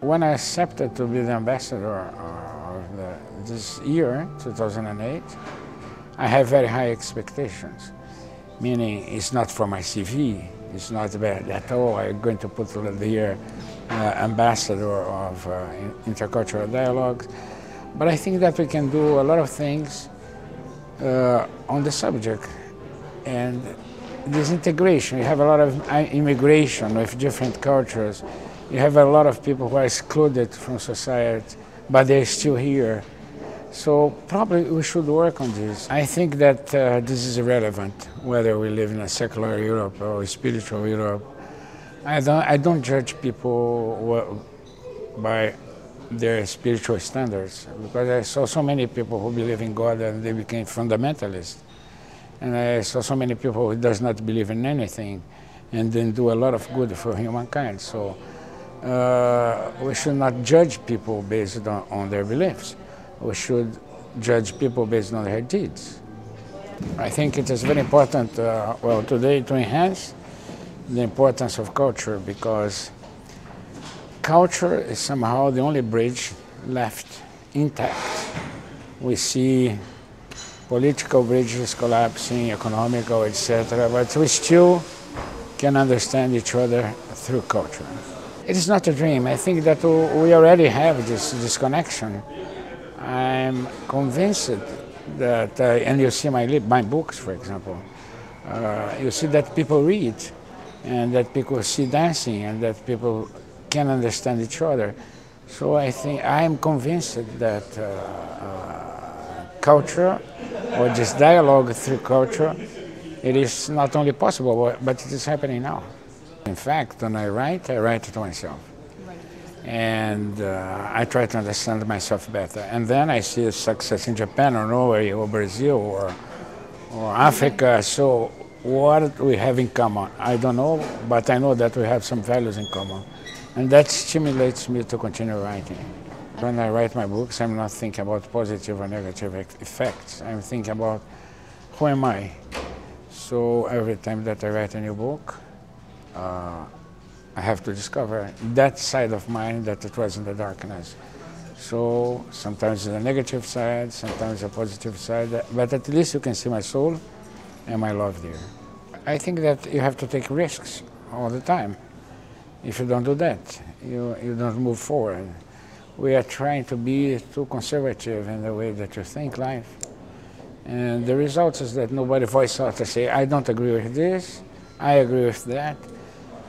When I accepted to be the ambassador of this year, 2008, I have very high expectations, meaning it's not for my CV, it's not bad at all. I'm going to put the year ambassador of intercultural dialogue, but I think that we can do a lot of things on the subject. And this integration, you have a lot of immigration with different cultures. You have a lot of people who are excluded from society, but they're still here. So probably we should work on this. I think that this is irrelevant, whether we live in a secular Europe or a spiritual Europe. I don't judge people by their spiritual standards, because I saw so many people who believe in God and they became fundamentalists. And I saw so many people who does not believe in anything and then do a lot of good for humankind. So we should not judge people based on their beliefs. We should judge people based on their deeds. I think it is very important, well, today to enhance the importance of culture, because culture is somehow the only bridge left intact. We see political bridges collapsing, economical, etc., but we still can understand each other through culture. It is not a dream. I think that we already have this connection. I'm convinced that, and you see my books, for example, you see that people read, and that people see dancing, and that people can understand each other. So I think I'm convinced that culture, or this dialogue through culture, it is not only possible, but it is happening now. In fact, when I write to myself. And I try to understand myself better. And then I see success in Japan or Norway or Brazil or Africa. So what we have in common? I don't know, but I know that we have some values in common. And that stimulates me to continue writing. When I write my books, I'm not thinking about positive or negative effects. I'm thinking about who am I? So every time that I write a new book, I have to discover that side of mine that it was in the darkness. So sometimes it's a negative side, sometimes a positive side, but at least you can see my soul and my love there. I think that you have to take risks all the time. If you don't do that, you don't move forward. We are trying to be too conservative in the way that you think life. And the result is that nobody voices out to say, I don't agree with this, I agree with that.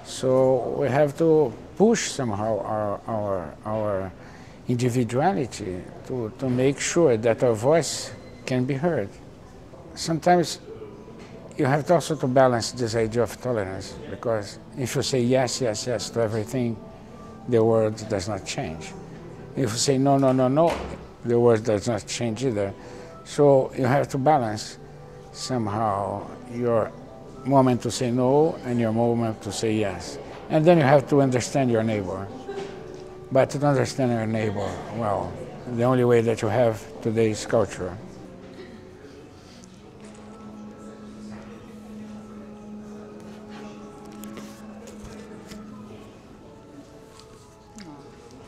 So we have to push somehow our individuality to make sure that our voice can be heard. Sometimes you have to also to balance this idea of tolerance, because if you say yes, yes, yes to everything, the world does not change. If you say no, no, no, no, the world does not change either. So you have to balance somehow your moment to say no and your moment to say yes. And then you have to understand your neighbor. But to understand your neighbor, well, the only way that you have today is culture.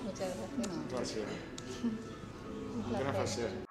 Muchas gracias. Un gran placer.